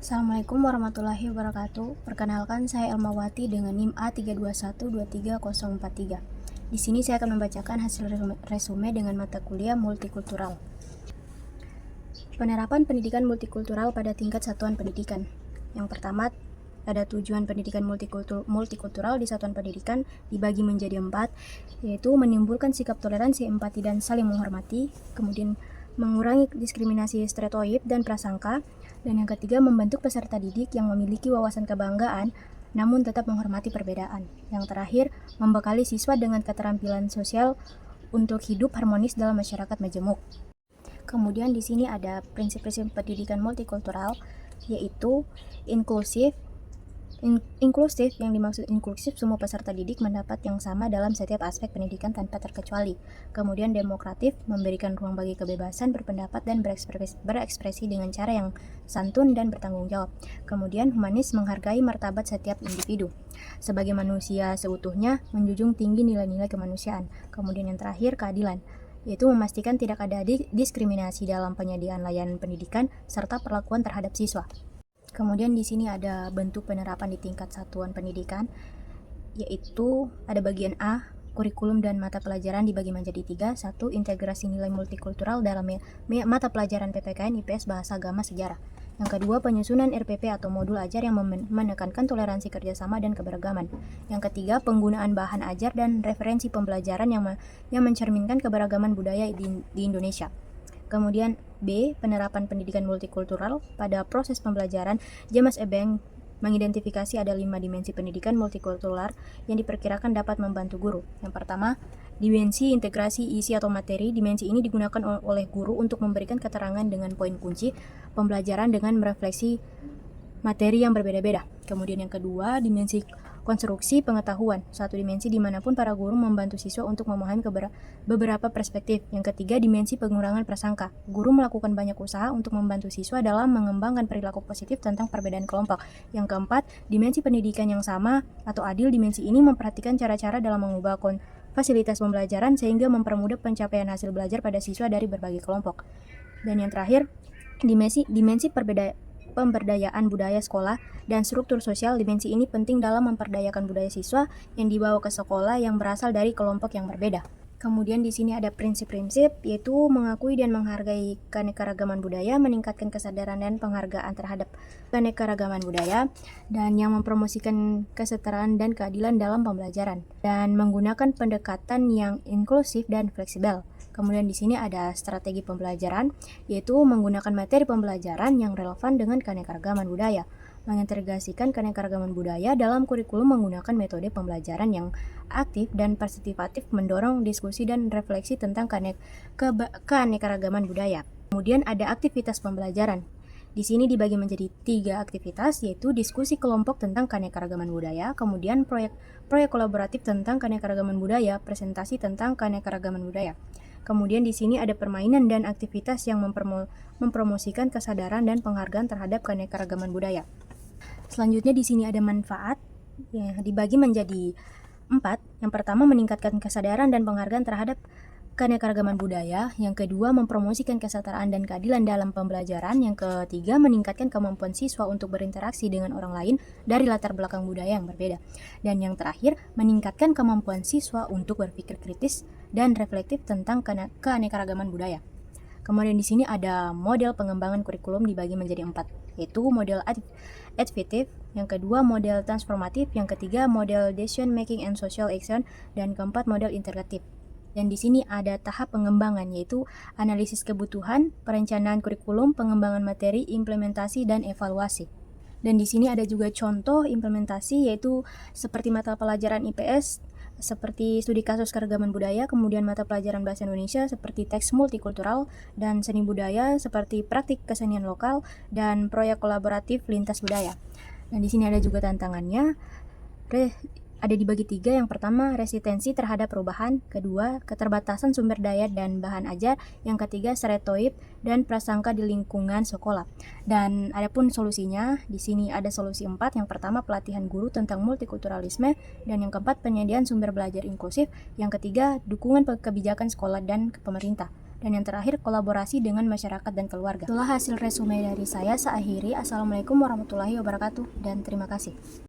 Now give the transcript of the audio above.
Assalamualaikum warahmatullahi wabarakatuh. Perkenalkan, saya Elmawati dengan NIM A321234043. Di sini saya akan membacakan hasil resume dengan mata kuliah multikultural. Penerapan pendidikan multikultural pada tingkat satuan pendidikan. Yang pertama, ada tujuan pendidikan multikultural di satuan pendidikan dibagi menjadi 4, yaitu menimbulkan sikap toleransi, empati, dan saling menghormati. Kemudian mengurangi diskriminasi stereotip dan prasangka. Dan yang ketiga, membentuk peserta didik yang memiliki wawasan kebanggaan namun tetap menghormati perbedaan. Yang terakhir, membekali siswa dengan keterampilan sosial untuk hidup harmonis dalam masyarakat majemuk. Kemudian di sini ada prinsip-prinsip pendidikan multikultural, yaitu inklusif. Inklusif, yang dimaksud inklusif, semua peserta didik mendapat yang sama dalam setiap aspek pendidikan tanpa terkecuali. Kemudian demokratif, memberikan ruang bagi kebebasan berpendapat dan berekspresi dengan cara yang santun dan bertanggung jawab. Kemudian humanis, menghargai martabat setiap individu sebagai manusia seutuhnya, menjunjung tinggi nilai-nilai kemanusiaan. Kemudian yang terakhir, keadilan, yaitu memastikan tidak ada diskriminasi dalam penyediaan layanan pendidikan serta perlakuan terhadap siswa. Kemudian di sini ada bentuk penerapan di tingkat satuan pendidikan, yaitu ada bagian A, kurikulum dan mata pelajaran dibagi menjadi 3. 1. Integrasi nilai multikultural dalam mata pelajaran PPKN, IPS, Bahasa Agama, Sejarah. Yang kedua, penyusunan RPP atau modul ajar yang menekankan toleransi kerjasama dan keberagaman. Yang ketiga, penggunaan bahan ajar dan referensi pembelajaran yang mencerminkan keberagaman budaya di Indonesia. Kemudian B, penerapan pendidikan multikultural pada proses pembelajaran. James Ebeng mengidentifikasi ada 5 dimensi pendidikan multikultural yang diperkirakan dapat membantu guru. Yang pertama, dimensi integrasi isi atau materi. Dimensi ini digunakan oleh guru untuk memberikan keterangan dengan poin kunci pembelajaran dengan merefleksi materi yang berbeda-beda. Kemudian yang kedua, dimensi konstruksi pengetahuan, suatu dimensi dimanapun para guru membantu siswa untuk memahami beberapa perspektif. Yang ketiga, dimensi pengurangan prasangka, guru melakukan banyak usaha untuk membantu siswa dalam mengembangkan perilaku positif tentang perbedaan kelompok. Yang keempat, dimensi pendidikan yang sama atau adil. Dimensi ini memperhatikan cara-cara dalam mengubah fasilitas pembelajaran sehingga mempermudah pencapaian hasil belajar pada siswa dari berbagai kelompok. Dan yang terakhir, dimensi pemberdayaan budaya sekolah dan struktur sosial. Dimensi ini penting dalam memperdayakan budaya siswa yang dibawa ke sekolah yang berasal dari kelompok yang berbeda. Kemudian di sini ada prinsip-prinsip, yaitu mengakui dan menghargai keanekaragaman budaya, meningkatkan kesadaran dan penghargaan terhadap keanekaragaman budaya, dan yang mempromosikan kesetaraan dan keadilan dalam pembelajaran, dan menggunakan pendekatan yang inklusif dan fleksibel. Kemudian di sini ada strategi pembelajaran, yaitu menggunakan materi pembelajaran yang relevan dengan keanekaragaman budaya, mengintegrasikan keanekaragaman budaya dalam kurikulum menggunakan metode pembelajaran yang aktif dan partisipatif, mendorong diskusi dan refleksi tentang keanekaragaman budaya. Kemudian ada aktivitas pembelajaran. Di sini dibagi menjadi 3 aktivitas, yaitu diskusi kelompok tentang keanekaragaman budaya, kemudian proyek kolaboratif tentang keanekaragaman budaya, presentasi tentang keanekaragaman budaya. Kemudian di sini ada permainan dan aktivitas yang mempromosikan kesadaran dan penghargaan terhadap keanekaragaman budaya. Selanjutnya di sini ada manfaat yang dibagi menjadi 4. Yang pertama, meningkatkan kesadaran dan penghargaan terhadap keanekaragaman budaya. Yang kedua, mempromosikan kesetaraan dan keadilan dalam pembelajaran. Yang ketiga, meningkatkan kemampuan siswa untuk berinteraksi dengan orang lain dari latar belakang budaya yang berbeda. Dan yang terakhir, meningkatkan kemampuan siswa untuk berpikir kritis dan reflektif tentang keanekaragaman budaya. Kemudian di sini ada model pengembangan kurikulum dibagi menjadi 4, yaitu model adaptive, yang kedua model transformatif, yang ketiga model decision making and social action, dan keempat model integratif. Dan di sini ada tahap pengembangan, yaitu analisis kebutuhan, perencanaan kurikulum, pengembangan materi, implementasi, dan evaluasi. Dan di sini ada juga contoh implementasi, yaitu seperti mata pelajaran IPS, seperti studi kasus keragaman budaya, kemudian mata pelajaran bahasa Indonesia seperti teks multikultural, dan seni budaya seperti praktik kesenian lokal, dan proyek kolaboratif lintas budaya. Dan di sini ada juga tantangannya. Ada dibagi 3. Yang pertama, resistensi terhadap perubahan. Kedua, keterbatasan sumber daya dan bahan ajar. Yang ketiga, stereotip dan prasangka di lingkungan sekolah. Dan adapun solusinya, di sini ada solusi 4. Yang pertama, pelatihan guru tentang multikulturalisme. Dan yang keempat, penyediaan sumber belajar inklusif. Yang ketiga, dukungan kebijakan sekolah dan pemerintah. Dan yang terakhir, kolaborasi dengan masyarakat dan keluarga. Itulah hasil resume dari saya. Saya akhiri. Assalamualaikum warahmatullahi wabarakatuh dan terima kasih.